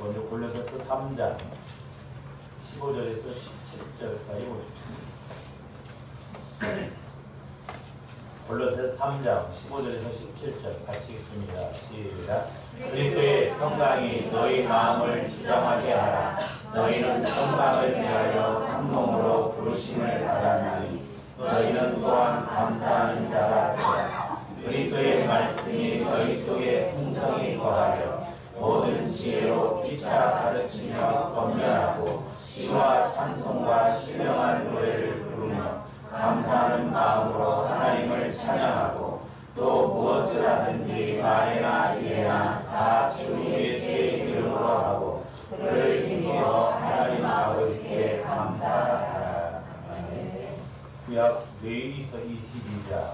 먼저 골로새서 3장 15절에서 17절까지 보십시오. 골로새서 3장 15절에서 17절 같이 읽습니다. 시작. 그리스도의 평강이 너희 마음을 주장하게 하라. 너희는 평강을 위하여 한 몸으로 부르심을 받았나니 너희는 또한 감사하는 자가 되라. 그리스도의 말씀이 너희 속에 풍성히 거하여 모든 지혜로 피차 가르치며 권면하고 시와 찬송과 신령한 노래를 부르며 감사하는 마음으로 하나님을 찬양하고 또 무엇을 하든지 말이나 이해나 다 주 예수의 이름으로 하고 그를 힘입어 하나님 아버지께 감사하라. 구약 레위기서 22장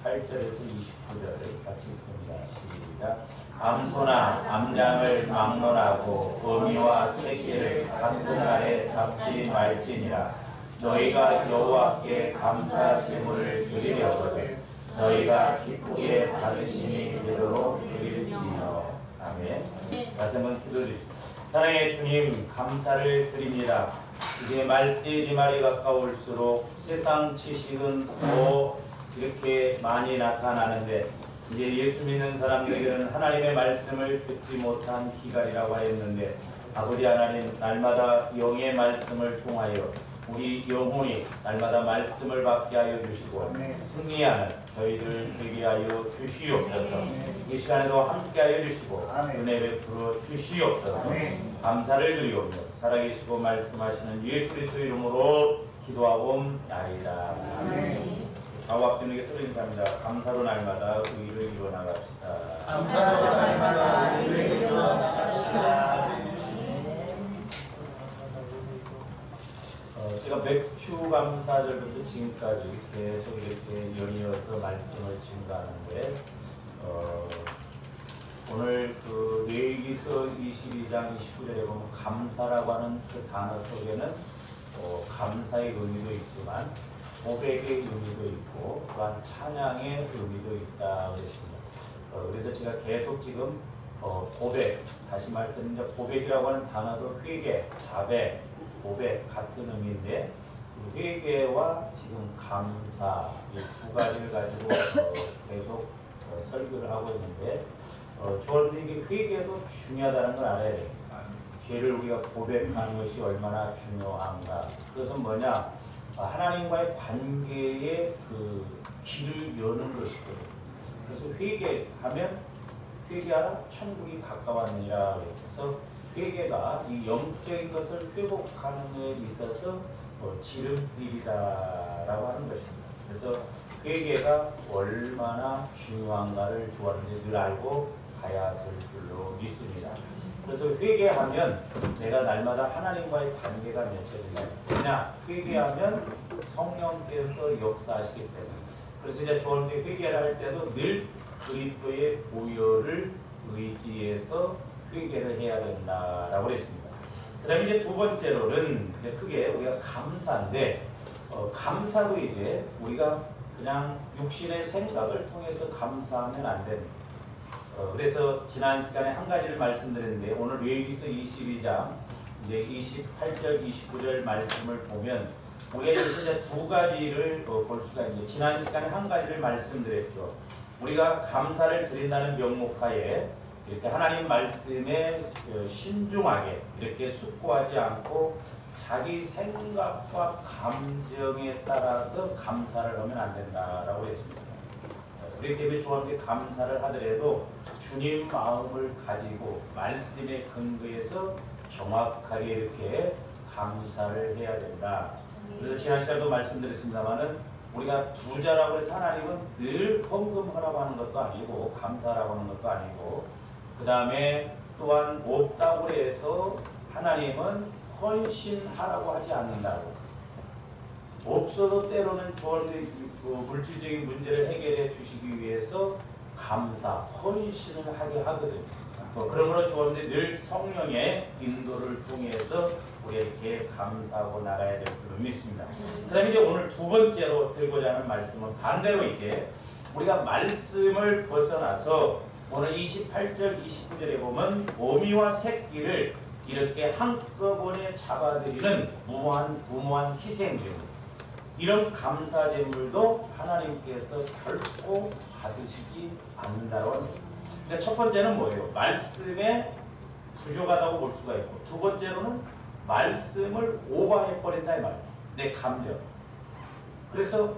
28절에서 29절을 같이 읽습니다. 시작. 암소나 암장을 막론하고 어미와 새끼를 같은 날에 잡지 말지니라. 너희가 여호와께 감사 제물을 드리려거든 너희가 기쁘게 받으심이 되도록 드릴지니라. 아멘. 다시 한번 기도드립니다. 사랑의 주님, 감사를 드립니다. 이제 말세리말이 가까울수록 세상 지식은 더 이렇게 많이 나타나는데 이제 예수 믿는 사람들에게는 하나님의 말씀을 듣지 못한 기갈이라고 하였는데 아버지 하나님, 날마다 영의 말씀을 통하여 우리 영혼이 날마다 말씀을 받게 하여 주시고 승리하는 저희들 되게 하여 주시옵소서. 이 시간에도 함께 하여 주시고 은혜 베풀어 주시옵소서. 감사를 드리오며 살아계시고 말씀하시는 예수 그리스도 이름으로 기도하옵나이다. 좌우 앞뒤에게 서로 인사합니다. 감사로 날마다 의를 이루어 나갑시다. 감사로 날마다 의를 이루어 나갑시다. 제가 맥주 감사절부터 지금까지 계속 이렇게 연이어서 말씀을 증가하는데 오늘 그 레위기서 22장 29절에 보면 감사라고 하는 그 단어 속에는 감사의 의미도 있지만 고백의 의미도 있고 또한 찬양의 의미도 있다 그랬습니다. 그래서 제가 계속 지금 고백, 다시 말씀드리면 고백이라고 하는 단어도 회개, 자백, 고백 같은 의미인데 회개와 지금 감사 이 두 가지를 가지고 계속 설교를 하고 있는데 저한테 회개도 중요하다는 걸 알아야 됩니다. 죄를 우리가 고백하는 것이 얼마나 중요한가. 그것은 뭐냐? 하나님과의 관계의 그 길을 여는 것이거든요. 그래서 회개하면 회개하라 천국이 가까웠느니라. 그래서 회개가 이 영적인 것을 회복하는 데 있어서 지름길이다라고 하는 것입니다. 그래서 회개가 얼마나 중요한가를 주었는지 늘 알고 가야 될 줄로 믿습니다. 그래서 회개하면 내가 날마다 하나님과의 관계가 맺혀진다. 그냥 회개하면 성령께서 역사하시기 때문에. 그래서 이제 저한테 회개를 할 때도 늘 그리스도의 보혈을 의지해서 회개를 해야 된다라고 그랬습니다. 그 다음에 이제 두 번째로는 이제 크게 우리가 감사인데 감사도 이제 우리가 그냥 육신의 생각을 통해서 감사하면 안 됩니다. 그래서 지난 시간에 한 가지를 말씀드렸는데 오늘 레위기서 22장 이제 28절 29절 말씀을 보면 우리가 여기서 이제 두 가지를 볼 수가 있는데 지난 시간에 한 가지를 말씀드렸죠. 우리가 감사를 드린다는 명목하에 이렇게 하나님 말씀에 신중하게 이렇게 숙고하지 않고 자기 생각과 감정에 따라서 감사를 하면 안 된다라고 했습니다. 그렇기 때문에 저한테 감사를 하더라도 주님 마음을 가지고 말씀에 근거해서 정확하게 이렇게 감사를 해야 된다. 그래서 지난 시간에도 말씀드렸습니다만은 우리가 부자라고 해서 하나님은 늘 헌금하라고 하는 것도 아니고 감사라고 하는 것도 아니고 그 다음에 또한 없다고 해서 하나님은 헌신하라고 하지 않는다고. 없어도 때로는 저한테 물질적인 문제를 해결해 주시기 위해서 감사, 헌신을 하게 하거든요. 그러므로 저한테 늘 성령의 인도를 통해서 우리에게 감사하고 나가야 될 줄로 믿습니다. 그 다음에 이제 오늘 두 번째로 들고자 하는 말씀은 반대로 이제 우리가 말씀을 벗어나서 오늘 28절, 29절에 보면 어미와 새끼를 이렇게 한꺼번에 잡아들이는 무모한 희생제물, 이런 감사제물도 하나님께서 결코 받으시지 않는다고 합니다. 그러니까 첫 번째는 뭐예요? 말씀에 부족하다고 볼 수가 있고, 두 번째로는 말씀을 오버해버린다 이 말이에요. 내 감정. 그래서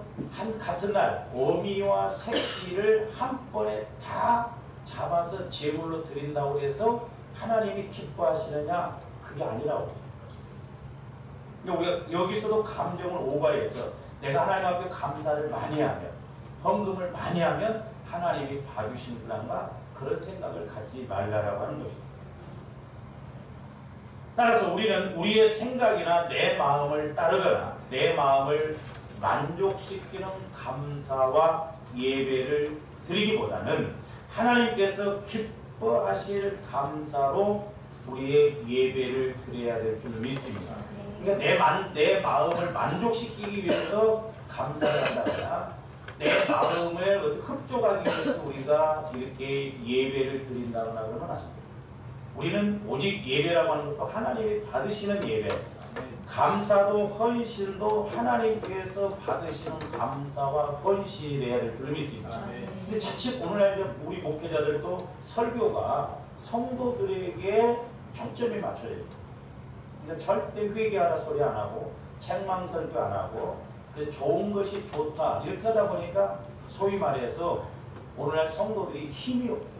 같은 날 어미와 새끼를 한 번에 다 잡아서 제물로 드린다고 해서 하나님이 기뻐하시느냐? 그게 아니라고. 그러니까 우리가 여기서도 감정을 오버해서 내가 하나님 앞에 감사를 많이 하면, 헌금을 많이 하면 하나님이 봐주시는가, 그런 생각을 갖지 말라라고 하는 것입니다. 따라서 우리는 우리의 생각이나 내 마음을 따르거나 내 마음을 만족시키는 감사와 예배를 드리기보다는 하나님께서 기뻐하실 감사로 우리의 예배를 드려야 될 줄 믿습니다. 그러니까 내 마음을 만족시키기 위해서 감사를 한다거나 내 마음을 흡족하기 위해서 우리가 이렇게 예배를 드린다거나 그러면 안 돼요. 우리는 오직 예배라고 하는 것도 하나님이 받으시는 예배, 감사도 헌신도 하나님께서 받으시는 감사와 헌신이 되어야 될 줄 믿습니다. 근데 자칫 오늘날 우리 목회자들도 설교가 성도들에게 초점이 맞춰야 돼요. 그러니까 절대 회개하라 소리 안 하고 책망 설교 안 하고 그래서 좋은 것이 좋다 이렇게 하다 보니까 소위 말해서 오늘날 성도들이 힘이 없어요.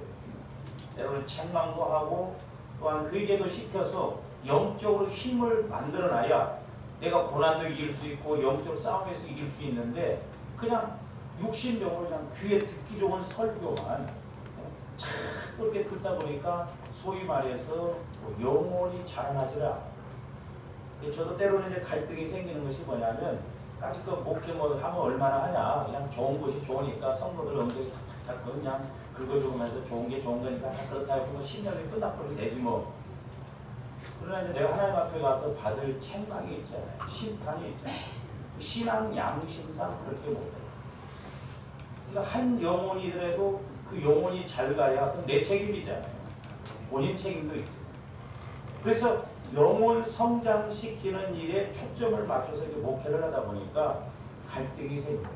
때로는 책망도 하고 또한 회개도 시켜서 영적으로 힘을 만들어놔야 내가 고난도 이길 수 있고 영적 싸움에서 이길 수 있는데 그냥 육신적으로 그냥 귀에 듣기 좋은 설교만 참 그렇게 듣다 보니까 소위 말해서 영혼이 자라나질 않아요. 저도 때로는 이제 갈등이 생기는 것이 뭐냐면 까짓거 목회 뭐 하면 얼마나 하냐, 그냥 좋은 것이 좋으니까 성도들 엉덩이 탁탁탁 그냥 긁어주면서 좋은 게 좋은 거니까 그렇다 해서 뭐 10년이 끝나버리면 되지 뭐. 그러나 이제 내가 하나님 앞에 가서 받을 책망이 있잖아요. 심판이 있잖아요. 신앙 양심상 그렇게 못해요. 그러니까 한 영혼이더라도 그 영혼이 잘 가야 내 책임이잖아요. 본인 책임도 있죠. 그래서 영혼 성장시키는 일에 초점을 맞춰서 이렇게 목회를 하다 보니까 갈등이 생깁니다.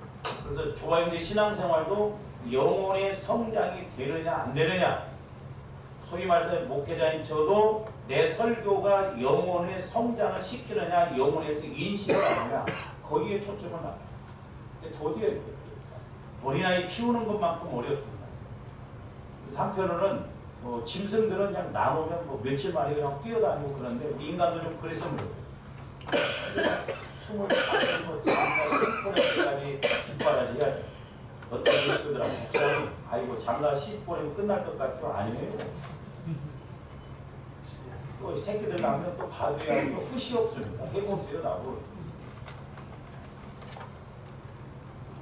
그래서 조화인의 신앙생활도 영혼의 성장이 되느냐 안 되느냐, 소위 말해서 목회자인 저도 내 설교가 영혼의 성장을 시키느냐 영혼에서 인식을 하느냐 거기에 초점을 맞춰요. 도저히 어린아이 키우는 것만큼 어렵습니다. 그래서 한편으로는 짐승들은 그냥 나오면 며칠 만에 그냥 뛰어다니고 그러는데 우리 인간도 좀 그랬으면 좋겠어요. 숨을 뭐 장가 10분에까지 뒷바라지 해야 돼. 어떤 분들하고 아이고 장가 10분이면 끝날 것 같죠? 아니에요. 또 새끼들 나오면 또 봐줘야 하고 끝이 없습니다. 해보세요 나도.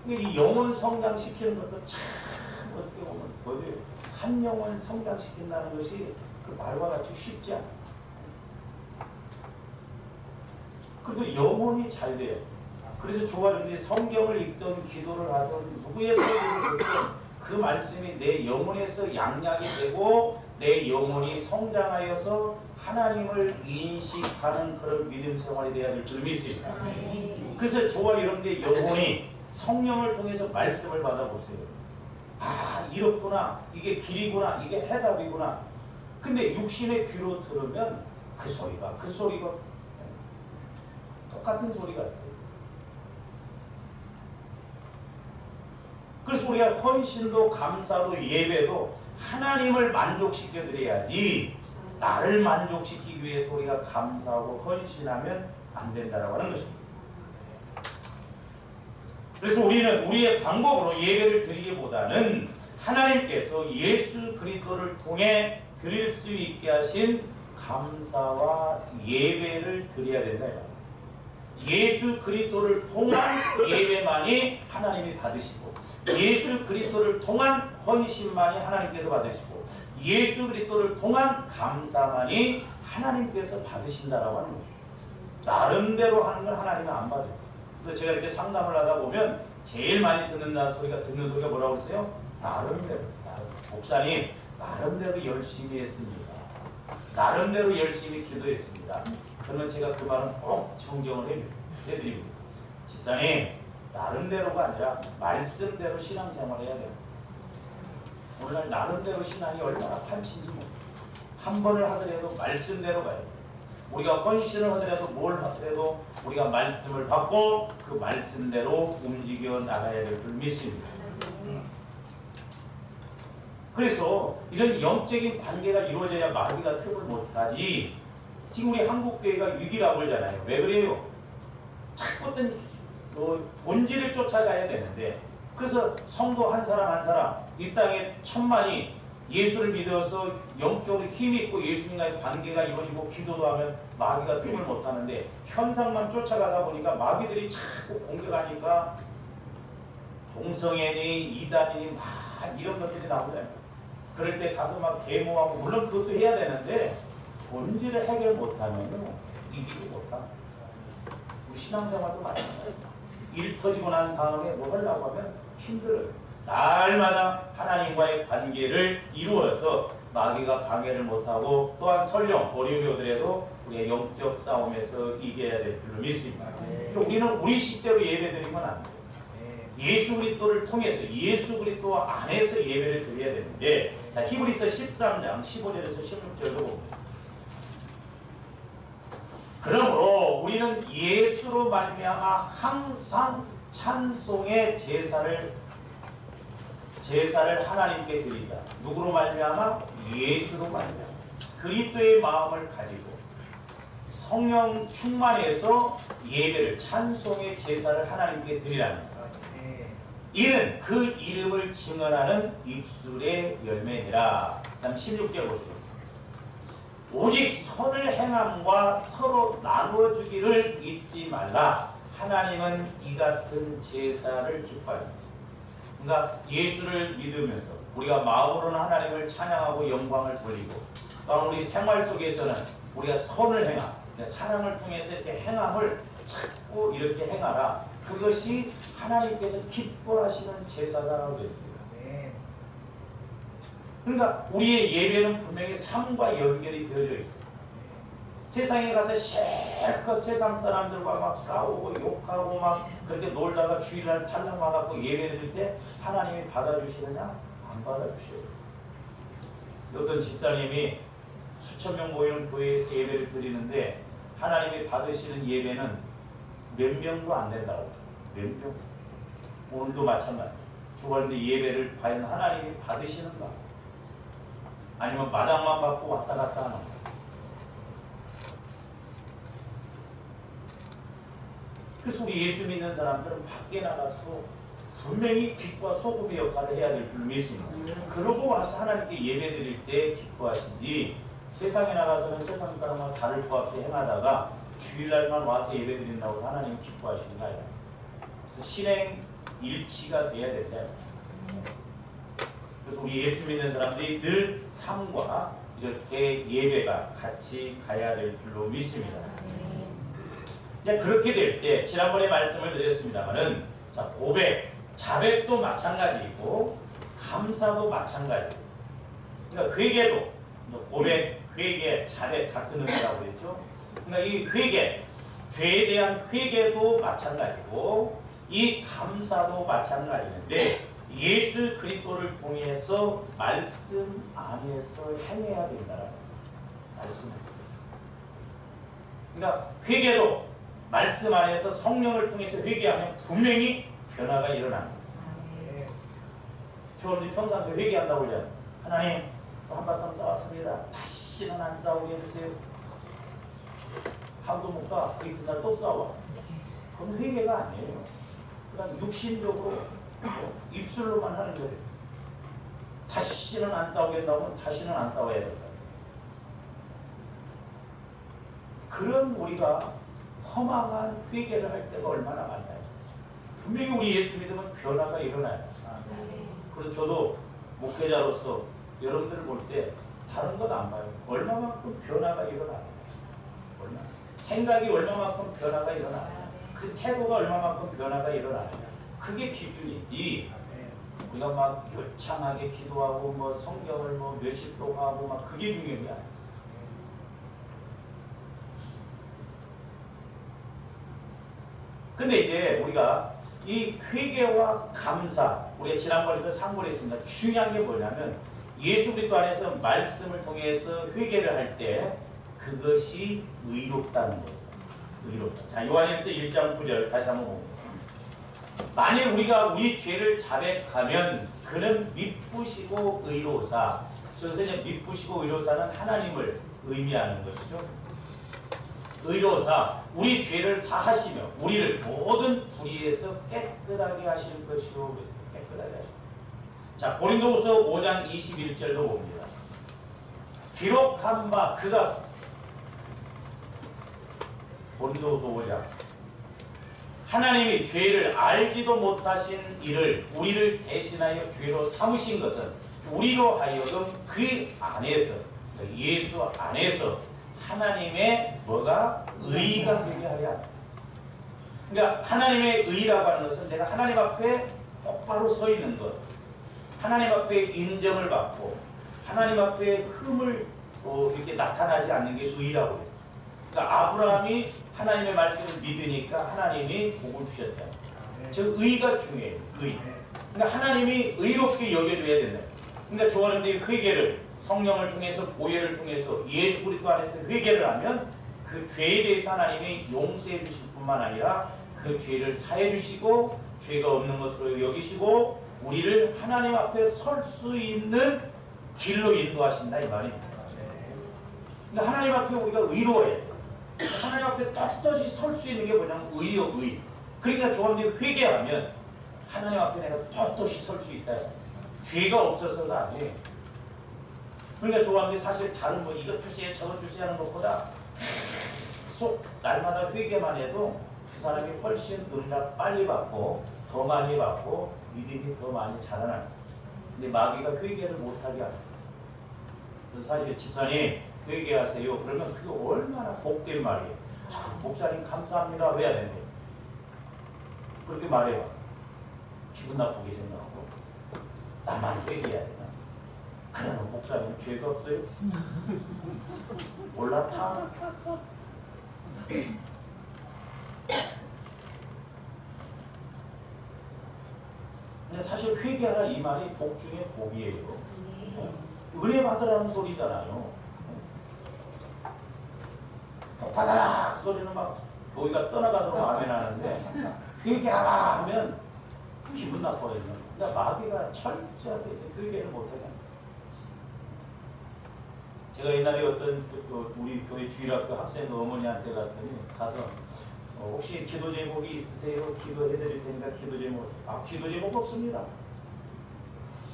이 영혼 성장시키는 것도 참 어떻게 보면 도저히 한 영혼 성장시킨다는 것이 그 말과 같이 쉽지 않아요. 그래도 영혼이 잘 돼요. 그래서 좋아하는데 성경을 읽던 기도를 하던 누구의 설교를 듣든 그 말씀이 내 영혼에서 양약이 되고 내 영혼이 성장하여서 하나님을 인식하는 그런 믿음 생활이 되어야 될 줄 믿습니다. 그래서 저와 여러분들의 영혼이 성령을 통해서 말씀을 받아보세요. 아 이렇구나, 이게 길이구나, 이게 해답이구나. 근데 육신의 귀로 들으면 그 소리가 똑같은 소리 같아요. 그래서 우리가 헌신도 감사도 예배도 하나님을 만족시켜 드려야지 나를 만족시키기 위해서 우리가 감사하고 헌신하면 안 된다라고 하는 것입니다. 그래서 우리는 우리의 방법으로 예배를 드리기보다는 하나님께서 예수 그리스도를 통해 드릴 수 있게 하신 감사와 예배를 드려야 된다. 예수 그리스도를 통한 예배만이 하나님이 받으시고 예수 그리스도를 통한 헌신만이 하나님께서 받으시고 예수 그리스도를 통한 감사만이 하나님께서 받으신다라고 하는 거죠. 나름대로 하는 건 하나님은 안 받아요. 그래서 제가 이렇게 상담을 하다 보면 제일 많이 듣는 소리가 뭐라고 했어요? 목사님 나름대로 열심히 했습니다. 나름대로 열심히 기도했습니다. 그러면 제가 그 말은 꼭 정정을 해드립니다. 집사님 나름대로가 아니라 말씀대로 신앙생활을 해야 돼요. 오늘날 나름대로 신앙이 얼마나 판치인지 한 번을 하더라도 말씀대로 가야 돼요. 우리가 헌신을 하더라도 뭘 하더라도 우리가 말씀을 받고 그 말씀대로 움직여 나가야 될 줄 믿습니다. 그래서 이런 영적인 관계가 이루어져야 마귀가 틈을 못하지. 지금 우리 한국교회가 위기라고 그러잖아요. 왜 그래요? 자꾸 어떤 본질을 쫓아가야 되는데, 그래서 성도 한 사람 한 사람 이 땅에 천만이 예수를 믿어서 영적으로 힘있고 예수님과의 관계가 이루어지고 기도도 하면 마귀가 틈을 못하는데, 현상만 쫓아가다 보니까 마귀들이 자꾸 공격하니까 동성애니 이단이니 막 이런 것들이 나오잖아요. 그럴 때 가서 막 데모하고, 물론 그것도 해야 되는데 본질을 해결 못하면 이기지 못합니다. 우리 신앙생활도 마찬가지입니다. 일 터지고 난 다음에 뭐 하려고 하면 힘들어요. 날마다 하나님과의 관계를 이루어서 마귀가 방해를 못하고, 또한 설령 어려움이 오더라도 우리의 영적 싸움에서 이겨야 될 줄로 믿습니다. 우리는 우리 식대로 예배드리면 안 돼요. 예수 그리스도를 통해서, 예수 그리스도 안에서 예배를 드려야 되는데, 자, 히브리서 13장 15절에서 16절도 봅니다. 그러므로 우리는 예수로 말미암아 항상 찬송의 제사를 하나님께 드리자. 누구로 말미암아? 예수로 말미암아. 그리스도의 마음을 가지고 성령 충만해서 예배를, 찬송의 제사를 하나님께 드리라는 것. 이는 그 이름을 증언하는 입술의 열매니라. 다음 16절 보시죠. 오직 선을 행함과 서로 나누어주기를 잊지 말라. 하나님은 이 같은 제사를 기뻐합니다. 그러니까 예수를 믿으면서 우리가 마음으로는 하나님을 찬양하고 영광을 돌리고, 또한 우리 생활 속에서는 우리가 선을 행함, 사랑을 통해서 이렇게 행함을 찾고 이렇게 행하라. 그것이 하나님께서 기뻐하시는 제사다라고 했습니다. 그러니까 우리의 예배는 분명히 삶과 연결이 되어져 있어요. 세상에 가서 실컷 세상 사람들과 막 싸우고 욕하고 막 그렇게 놀다가 주일날 탈락 와갖고 예배 드릴 때 하나님이 받아주시느냐? 안 받아주셔요. 어떤 집사님이 수천 명 모이는 교회에서 예배를 드리는데 하나님이 받으시는 예배는 몇 명도 안 된다고. 몇 명? 오늘도 마찬가지. 주말인데 예배를 과연 하나님이 받으시는가? 아니면 마당만 받고 왔다 갔다 하는 가? 그래서 우리 예수 믿는 사람들은 밖에 나가서 분명히 빛과 소금의 역할을 해야 될 줄 믿습니다. 그러고 와서 하나님께 예배 드릴 때 기뻐하시지, 세상에 나가서는 세상 사람과 다를 것 없이 행하다가 주일날만 와서 예배 드린다고 하나님 기뻐하시는 거 아니에요. 그래서 실행 일치가 돼야 된다. 그래서 우리 예수 믿는 사람들이 늘 삶과 이렇게 예배가 같이 가야 될 줄로 믿습니다. 이제 그렇게 될 때, 지난번에 말씀을 드렸습니다만은, 자, 고백, 자백도 마찬가지이고 감사도 마찬가지예요. 그러니까 회개도 고백, 회개, 자백 같은 의미라고 그랬죠. 그러니까 이 회개, 죄에 대한 회개도 마찬가지고 이 감사도 마찬가지인데, 예수 그리스도를 통해서 말씀 안에서 행해야 된다라는 말씀을. 그러니까 회개도 말씀 안에서 성령을 통해서 회개하면 분명히 변화가 일어납니다. 저는 평상시에 회개한다고 그러잖아요. 하나님, 또 한바탕 싸웠습니다. 다시는 안 싸우게 해주세요. 하루도 못 가. 그 이튿날 또 싸워. 그건 회개가 아니에요. 그냥 육신적으로 입술로만 하는 거예요. 다시는 안 싸우겠다고 하면 다시는 안 싸워야 된다. 그런 우리가 허망한 회개를 할 때가 얼마나 많나요? 분명히 우리 예수 믿으면 변화가 일어나요. 그래서 저도 목회자로서 여러분들을 볼 때 다른 건 안 봐요. 얼마만큼 변화가 일어나요. 생각이 얼마만큼 변화가 일어나요. 그 태도가 얼마만큼 변화가 일어나요. 그게 기준이지. 우리가 막 유창하게 기도하고 뭐 성경을 뭐 몇십 도 하고 막 그게 중요한 게 아니에요. 근데 이제 우리가 이 회개와 감사, 우리가 지난번에도 상고했습니다. 중요한 게 뭐냐면 예수 그리스도 안에서 말씀을 통해서 회개를 할 때 그것이 의롭다는 거예요. 의롭다. 자, 요한일서 1장 9절 다시 한번 봅니다. 만일 우리가 우리 죄를 자백하면 그는 미쁘시고 의로사. 저기서 미쁘시고 의로사는 하나님을 의미하는 것이죠. 의로사 우리 죄를 사하시며 우리를 모든 불의에서 깨끗하게 하실 것이요. 그래서 깨끗하게 하실. 자, 고린도후서 5장 21절도 봅니다. 기록한 바 그가 고린도후서 5장 하나님이 죄를 알지도 못하신 이를 우리를 대신하여 죄로 삼으신 것은 우리로 하여금 그 안에서 예수 안에서 하나님의 뭐가 의가 되게 하랴. 그러니까 하나님의 의라고 하는 것은 내가 하나님 앞에 똑바로 서 있는 것, 하나님 앞에 인정을 받고 하나님 앞에 흠을 이렇게 나타나지 않는 게 의라고 해요. 그러니까 아브라함이 하나님의 말씀을 믿으니까 하나님이 복을 주셨다. 즉 의가 중요해요. 의. 그러니까 하나님이 의롭게 여겨줘야 된다. 그러니까 좋아하는데 회개를 성령을 통해서 보혈을 통해서 예수 그리스도 안에서 회개를 하면 그 죄에 대해서 하나님이 용서해 주실 뿐만 아니라 그 죄를 사해 주시고 죄가 없는 것으로 여기시고 우리를 하나님 앞에 설 수 있는 길로 인도하신다 이 말입니다. 그러니까 하나님 앞에 우리가 의로워야 돼요. 하나님 앞에 떳떳이 설 수 있는 게 뭐냐면 의요 의. 그러니까 조합들이 회개하면 하나님 앞에 내가 떳떳이 설 수 있다. 죄가 없어서가 아니에요. 그러니까 조합들이 사실 다른 뭐 이것 주세요 저것 주세요 하는 것보다 계속 날마다 회개만 해도 그 사람이 훨씬 응답 빨리 받고 더 많이 받고 믿음이 더 많이 자라나요. 근데 마귀가 회개를 못하게 합니다. 그래서 사실 집사님 회개하세요. 그러면 그게 얼마나 복된 말이에요. 목사님 감사합니다. 왜 해야 되는데? 그렇게 말해봐. 기분 나쁘게 생각하고 나만 회개해야 되나? 그러면 목사님 죄가 없어요? 올라타? 근데 사실 회개하라 이 말이 복 중에 복이에요. 은혜 받으라는 소리잖아요. 복 받아라 소리는 막 교회가 떠나가도록 아멘 하는데 회개하라 하면 기분 나빠요. 그러니까 마귀가 철저하게 회개를 못하게 합니다. 제가 옛날에 어떤 우리 교회 주일학교 학생 어머니한테 갔더니 가서 혹시 기도 제목이 있으세요? 기도해 드릴 테니까 기도 제목. 아, 기도 제목 없습니다.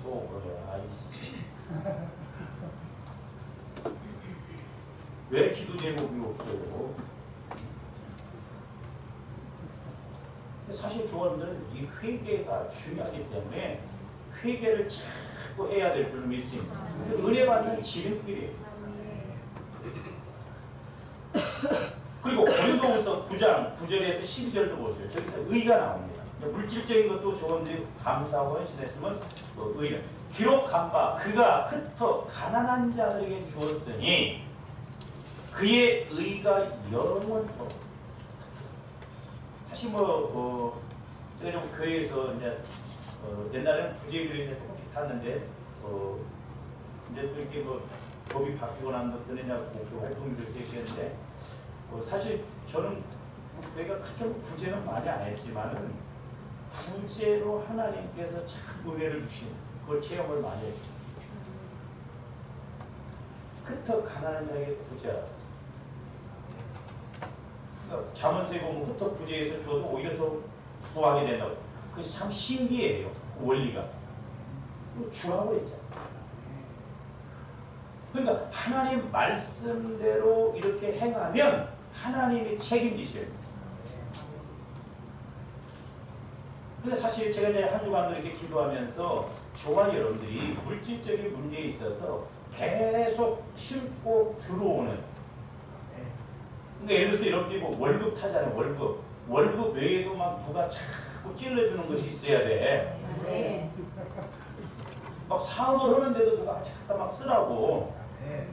속으로 아이씨. 왜 기도 제목이 없어요? 사실 조원들은 이 회개가 중요하기 때문에 회개를 자꾸 해야 될 줄 믿습니다. 은혜 받는 지름길이에요. 그리고 고린도후서 9장 9절에서 12절도 보세요. 저기서 의가 나옵니다. 물질적인 것도 조원들이 감사하고 헌신했으면 의는 기록한 바 그가 흩어 가난한 자들에게 주었으니 그의 의가 영원토록. 사실 제가 좀 교회에서 이제 옛날에는 부재들이 이제 조금씩 탔는데 이제 또 이렇게 법이 바뀌고 난 것들은 이제 목표 활동들이 있었는데 사실 저는 교회가 그렇게 부재는 많이 안 했지만은 부재로 하나님께서 참 은혜를 주신 그걸 체험을 많이 했죠. 흩어 가난한 자에게 부자. 그러니까 잠언서에 보면 흩어 부재에서 주어도 오히려 더 부하게 된다고. 그래서 참 신기해요. 그 원리가. 주라고 했잖아요. 그러니까 하나님 말씀대로 이렇게 행하면 하나님이 책임지셔요. 그러니까 사실 제가 이제 한 주간 이렇게 기도하면서 저와 여러분들이 물질적인 문제에 있어서 계속 싣고 들어오는. 그러니까 예를 들어서 여러분들이 뭐 월급 타잖아요. 월급 외에도 막 누가 자꾸 찔러주는 것이 있어야 돼. 막 사업을 하는데도 누가 갖다 막 쓰라고. 아멘.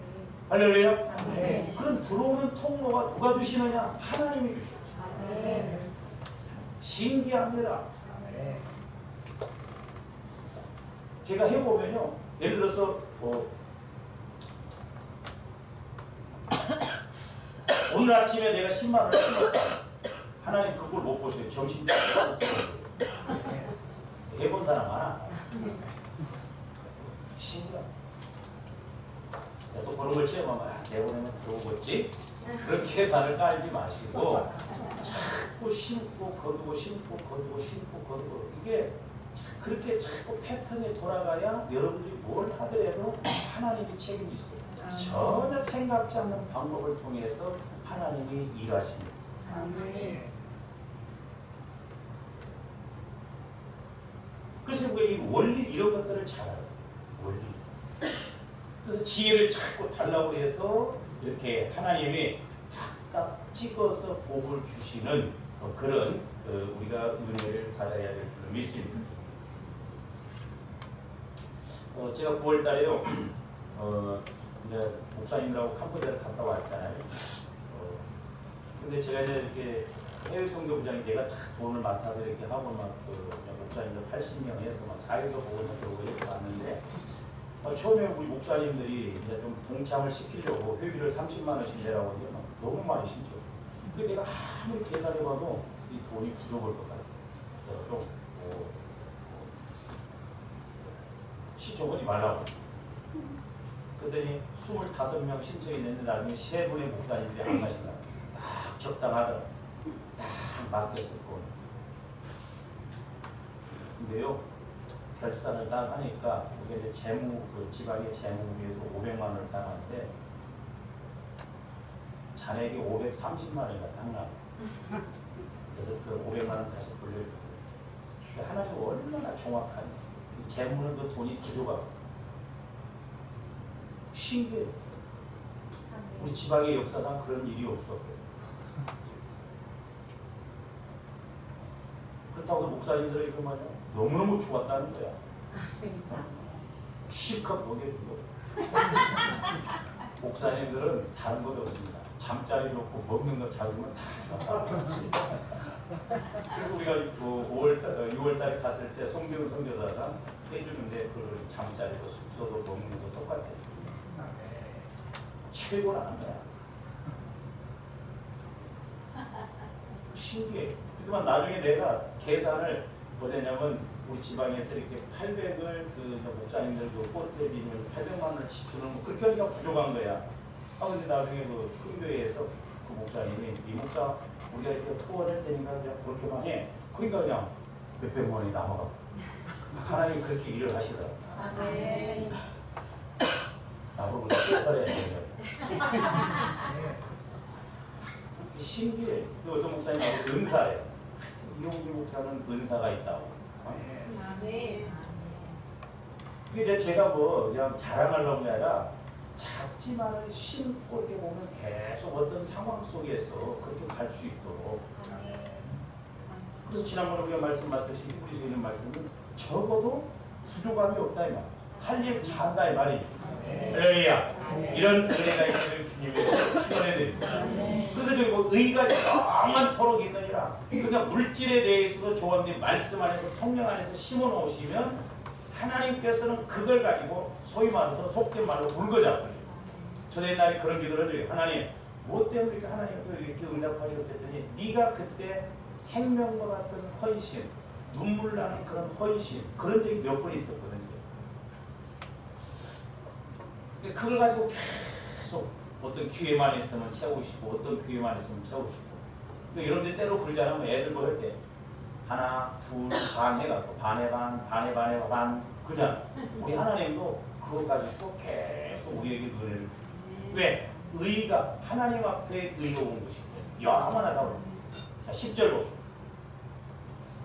할렐루야. 아멘. 그럼 들어오는 통로가 누가 주시느냐? 하나님이 주시죠. 아멘. 신기합니다. 아멘. 제가 해보면요, 예를 들어서 오늘 아침에 내가 10만 원을 심었다. 하나님 그걸 못 보셔요. 정신 차리고 해본 사람 많아. 신기하다. 또 그런 걸 체험하면 내보내면 들어오겠지? 그렇게 계산을 깔지 마시고 자꾸 심고 거두고 심고 거두고 심고 거두고 이게 그렇게 자꾸 패턴이 돌아가야 여러분들이 뭘 하더라도 하나님이 책임지세요. 전혀 생각지 않는 방법을 통해서 하나님이 일하십니다. 아멘. 그래서 왜 이 원리 이런 것들을 잘 알아요. 원리. 그래서 지혜를 자꾸 달라고 해서 이렇게 하나님이 딱 찍어서 복을 주시는 그런 우리가 은혜를 받아야 될 줄 믿습니다. 제가 9월 달에요. 이제 목사님들하고 캄보디아를 갔다 왔잖아요. 근데 제가 이제 이렇게 해외 선교부장이 내가 다 돈을 맡아서 이렇게 하고 막 목사님들 80명 해서 막 4일도 보고 이렇게 왔는데 처음에 우리 목사님들이 이제 좀 동참을 시키려고 회비를 30만 원씩 내라고 하니까 너무 많이 신죠. 근데 내가 아무리 계산해봐도 이 돈이 부족할 것 같아요. 그래서 좀 신청하지 말라고. 그랬더니 25명 신청이 됐는데 나중에 3분의 목사님들이 안 가신다고. 딱 적당하더라고. 딱 맡겼을 거. 근데요, 결산을 딱 하니까 이게 이제 재무, 지방의 재무부에서 500만 원을 따는데 잔액이 530만 원이가 딱 나. 그래서 그 500만 원 다시 돌려주고. 하나님 얼마나 정확하니. 재무는 그 돈이 부족하고. 신기해요. 우리 지방의 역사상 그런 일이 없었고요. 그렇다고 목사님들의 그 말이야 너무너무 좋았다는 거야. 실컷 먹여주고. 목사님들은 다른 것도 없습니다. 잠자리 좋고 먹는 거 잡으면 다 좋았다. 그래서 우리가 6월달에 갔을 때 송기훈 선교사가 해주는데 그 잠자리도 숙소도 먹는 것도 똑같아요. 최고라는 거야. 신기해. 그동안 나중에 내가 계산을 뭐냐면 우리 지방에서 이렇게 800을 그 목사님들 그 호텔 비면 800만 원을 지출하는 거 그렇게 하니까 부족한 거야. 근데 나중에 그 큰교회에서 그 목사님이 이 목사 우리가 이렇게 투어를 할 테니까 그냥 그렇게만 해. 그러니까 그냥 몇백만 원이 남아가고 하나님 그렇게 일을 하시더라고. 아멘. 나보고 깨달아야 되는 신기해. 그 어떤 목사님 나보고 은사예요. 이용기 목사는 은사가 있다고. 아멘. 그게 이제 제가 뭐 그냥 자랑하려는 게 아니라 작지만은 심고 이렇게 보면 계속 어떤 상황 속에서 그렇게 갈 수 있도록. 그래서 지난번에 우리가 말씀받듯이 히브리서에 있는 말씀은 적어도 부족함이 없다 이 말. 할 일 다 한다 이 말이죠. 할렐루야. 이런 은혜가 있기를 주님의 축원해드립니다. 그래서 저기 뭐 의가 영원토록 있느니라. 그러니까 물질에 대해서도 조언된 말씀 안에서 성령 안에서 심어 놓으시면 하나님께서는 그걸 가지고 소위 말해서 속된 말로 물거 잡수시고. 저도 옛날에 그런 기도를 해줘요. 하나님 뭐 때문에 이렇게 하나님이 또 이렇게 응답하셨더니 네가 그때 생명과 같은 헌신, 눈물 나는 그런 헌신 그런 적이 몇 번 있었거든요. 그걸 가지고 계속 어떤 기회만 있으면 채우시고 어떤 기회만 있으면 채우시고 이런 데 때로 그러잖아요. 애들 뭐 할 때 하나, 둘, 반 해갖고 반에 반 그러잖아. 우리 하나님도 그것 가지고 계속 우리에게 은혜를 주세요. 왜? 의가 하나님 앞에 의로운 것이고 영원하다고. 자 10절 보세요.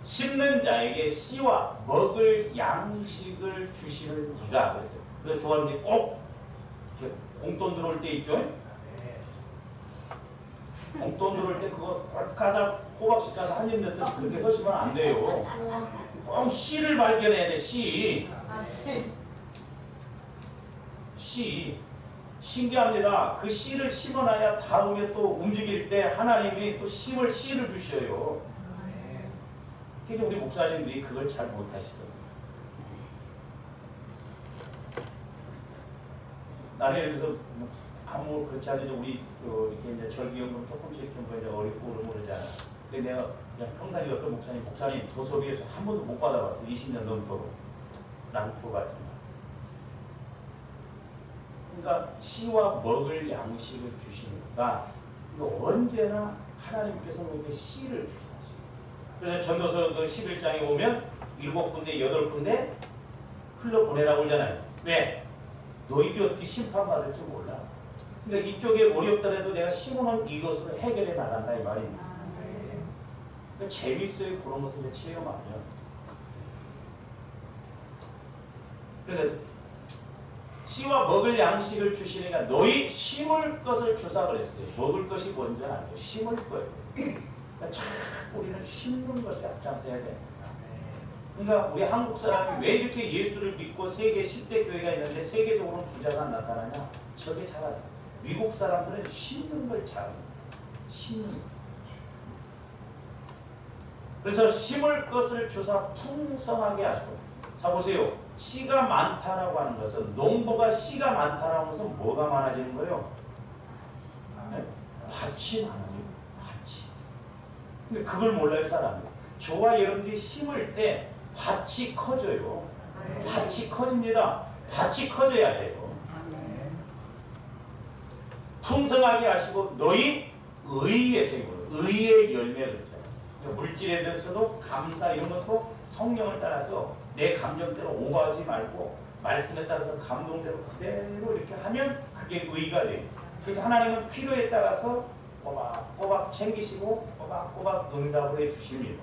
심는 자에게 씨와 먹을 양식을 주시는 이가. 그래서 조합이 꼭 공돈 들어올 때 있죠? 공돈 들어올 때 그거 꼭 가다 호박씨 가서 한 입 넣듯이 그렇게 하시면 안 돼요. 꼭 씨를 발견해야 돼, 씨. 씨. 신기합니다. 그 씨를 심어놔야 다음에 또 움직일 때 하나님이 또 씨를 주셔요. 그러니까 우리 목사님들이 그걸 잘 못하시거든요. 나는 예를 들어서 아무 그렇지 않아도 우리 이렇게 이제 절기연금 조금씩 이렇게 어렵고 그러면 그러잖아. 근데 내가 그냥 평상시 어떤 목사님 도서비에서 한 번도 못 받아봤어. 20년 넘도록. 나는 줘봤지만. 그러니까 씨와 먹을 양식을 주시니까 언제나 하나님께서 우리에게 씨를 주시죠. 그래서 전도서 11장에 오면 7군데 8군데 흘러보내라고 그러잖아요. 왜? 너희들이 어떻게 심판받을지 몰라. 그러니까 이쪽에 어렵더라도 내가 심어놓은 이것으로 해결해 나간다 이 말입니다. 그러니까 재밌어요. 그런 것을 체험하면. 그래서 씨와 먹을 양식을 주시니까 너희 심을 것을 주사 그랬어요. 먹을 것이 뭔지 알고 심을 거예요. 그러니까 참 우리는 심는 것에 앞장서야 됩니다. 그러니까 우리 한국 사람이 왜 이렇게 예수를 믿고 세계 10대 교회가 있는데 세계적으로 부자가 나타나냐? 저게 잘하죠. 미국 사람들은 심는 걸 잘합니다. 심는 거. 그래서 심을 것을 주사 풍성하게 하시고. 자 보세요. 씨가 많다라고 하는 것은 농부가 씨가 많다라고 하는 것은 뭐가 많아지는 거예요? 네? 밭이 많아져요. 밭이. 근데 그걸 몰라요 사람이. 저와 여러분들이 심을 때 밭이 커져요. 밭이 커집니다. 밭이 커져야 돼요. 풍성하게 하시고 너희 의의 열매를 물질에 대해서도 감사 이런 것도 성령을 따라서 내 감정대로 오버하지 말고 말씀에 따라서 감동대로 그대로 이렇게 하면 그게 의가 돼요. 그래서 하나님은 필요에 따라서 꼬박꼬박 챙기시고 꼬박꼬박 응답을 해주십니다.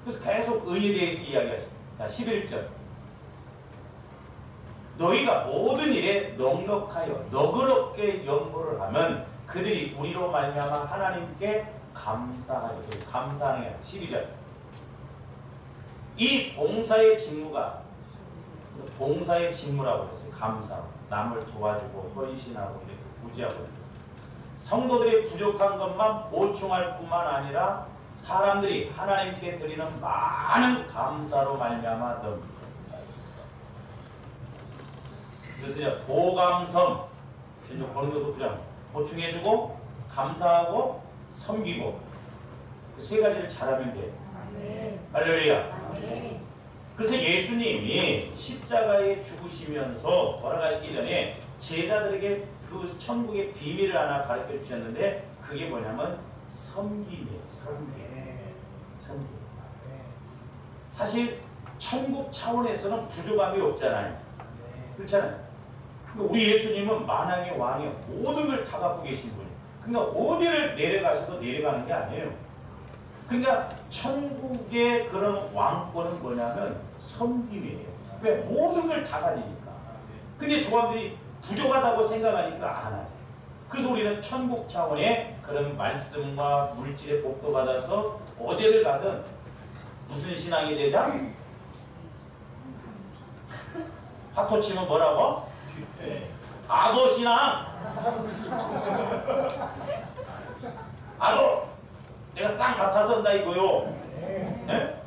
그래서 계속 의에 대해서 이야기하십니다. 자 11절 너희가 모든 일에 넉넉하여 너그럽게 연보를 하면 그들이 우리로 말미암아 하나님께 감사하여 감사하는 게 12절 이 봉사의 직무라고 했어요. 감사 남을 도와주고 헌신하고 이렇게 구제하고 성도들이 부족한 것만 보충할 뿐만 아니라 사람들이 하나님께 드리는 많은 감사로 말미암아 넘깁니다. 그래서 이제 보감섬 고린도서 9장 보충해주고 감사하고 섬기고 그 세 가지를 잘하면 돼요. 할렐루야. 그래서 예수님이 십자가에 죽으시면서 돌아가시기 전에 제자들에게 그 천국의 비밀을 하나 가르쳐 주셨는데 그게 뭐냐면 섬김이에요. 섬김. 사실 천국 차원에서는 부족함이 없잖아요. 그렇잖아요. 우리 예수님은 만왕의 왕이요. 모든 걸 다 갖고 계신 분이에요. 그러니까 어디를 내려가셔도 내려가는 게 아니에요. 그러니까 천국의 그런 왕권은 뭐냐면 섬김이에요. 왜? 모든 걸 다 가지니까. 근데 조감들이 부족하다고 생각하니까 안 해요. 그래서 우리는 천국 차원의 그런 말씀과 물질의 복도 받아서 어디를 가든 무슨 신앙이 되자? 파토 치면 뭐라고? 아도 신앙! 아도! 내가 싹 맡아선다 이거요. 네?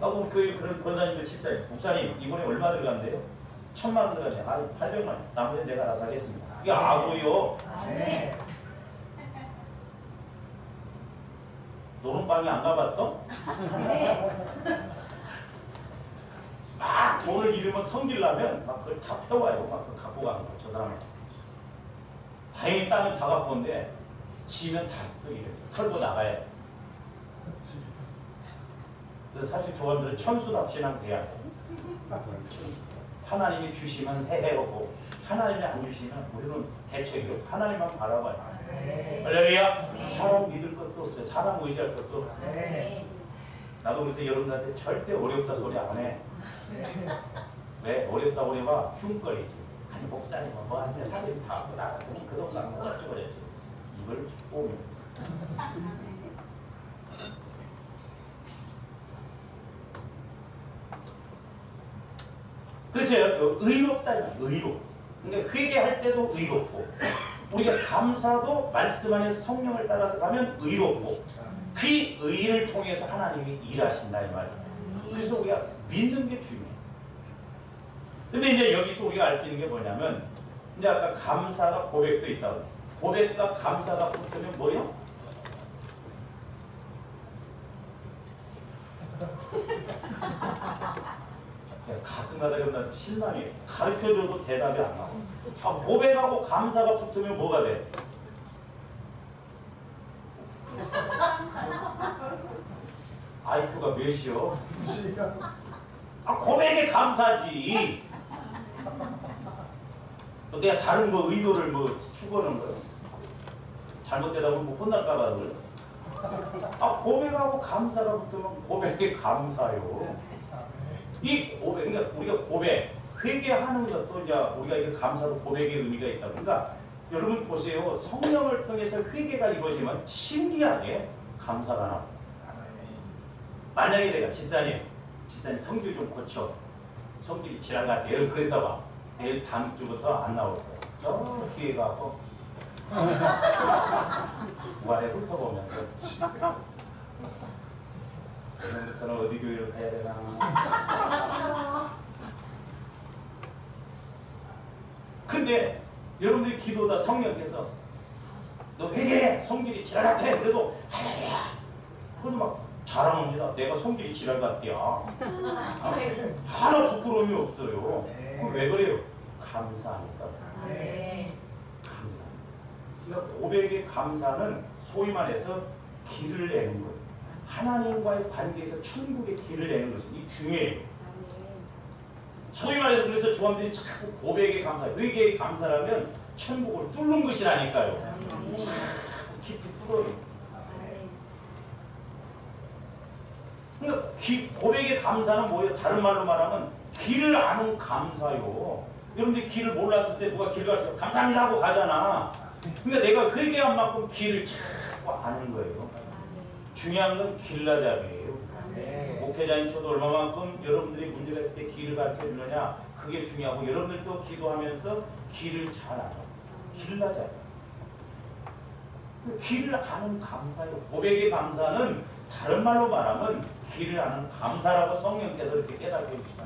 나도 교회 그런 권사님들 칩사요. 목사님 이번에 얼마 들어간대요? 1,000만 원 들어간대요. 아니 800만 원. 나머지는 내가 알아서 하겠습니다. 그게 아고요. 노름방에 안 가봤어? 막 돈을 잃으면 성기려면 막 그걸 다 태워요. 막 그걸 갖고 가는 거야. 저 사람은. 다행히 땅을 다 갖고 온데 지면 다 또 이래. 털고 나가야 돼. 그래서 사실 조원들은 천수답신앙 돼야 돼. 하나님이 주시면 해해오고 하나님이 안 주시면 우리는 대책이요. 하나님만 바라봐요. 할렐루야. 사람 믿을 것도 없어요. 사람 의지할 것도 없어요. 나도 그래서 여러분들한테 절대 어렵다 소리 안 해. 왜? 어렵다고 그래봐 흉거리지. 아니 목사님 뭐 하는데 사람들이 다 하고 나갔더니 그 동상 뭐 어쩌고저쩌고 이걸 보면 그래서 의롭다는 의로. 그러니까 회개할 때도 의롭고 우리가 감사도 말씀 안에서 성령을 따라서 가면 의롭고 그 의를 통해서 하나님이 일하신다 이 말이에요. 그래서 우리가 믿는 게 중요해요. 근데 이제 여기서 우리가 알 수 있는 게 뭐냐면 이제 아까 감사가 고백도 있다고. 고백과 감사가 붙으면 뭐예요? 가끔가다 그러면 실망해. 가르쳐줘도 대답이 안 나와. 고백하고 감사가 붙으면 뭐가 돼? IQ가 몇이요? 고백에 감사지. 내가 다른 뭐 의도를 뭐 추구하는 거예요. 잘못되다 보면 뭐 혼날까봐 그래. 고백하고 감사가 붙으면 고백에 감사요. 이 고백, 그러니까 우리가 고백, 회개하는 것도 이제 우리가 이게 감사도 고백의 의미가 있다. 그러니까 여러분 보세요. 성령을 통해서 회개가 이루어지면 신기하게 감사가 나와. 만약에 내가 집사님 성질 좀 고쳐. 성질이 지난 것 같아요. 그래서 봐. 내일 다음 주부터 안 나올 거야. 저 뒤에 가고 무안에 훑어보면 오늘부터는 어디 교회를 가야 되나. 근데 여러분들이 기도다 성령께서 너 회개해. 성질이 지랄 같아. 그래도 할렐루야. 그래도 막 자랑합니다. 내가 성질이 지랄 같대야. 하나 부끄러움이 없어요. 그럼 왜 그래요? 감사하니까. 감사. 그러니까 고백의 감사는 소위 말해서 길을 내는 거예요. 하나님과의 관계에서 천국의 길을 내는 것이 이 중요해요. 소위 말해서 그래서 조합들이 자꾸 고백의 감사, 회개의 감사라면 천국을 뚫는 것이라니까요. 자꾸 깊이 뚫어요. 그러니까 고백의 감사는 뭐예요? 다른 말로 말하면 길을 아는 감사요. 여러분들이 길을 몰랐을 때 누가 길 가르쳐 감사합니다 하고 가잖아. 그러니까 내가 회개한 만큼 길을 자꾸 아는 거예요. 중요한 건 길라잡이에요. 목회자인 저도 얼마만큼 여러분들이 문제가 있을 때 길을 가르쳐 주느냐 그게 중요하고 여러분들도 기도하면서 길을 잘 알아. 길라잡이. 길을 아는 감사예요. 고백의 감사는 다른 말로 말하면 길을 아는 감사라고 성령께서 이렇게 깨닫게 해주시다.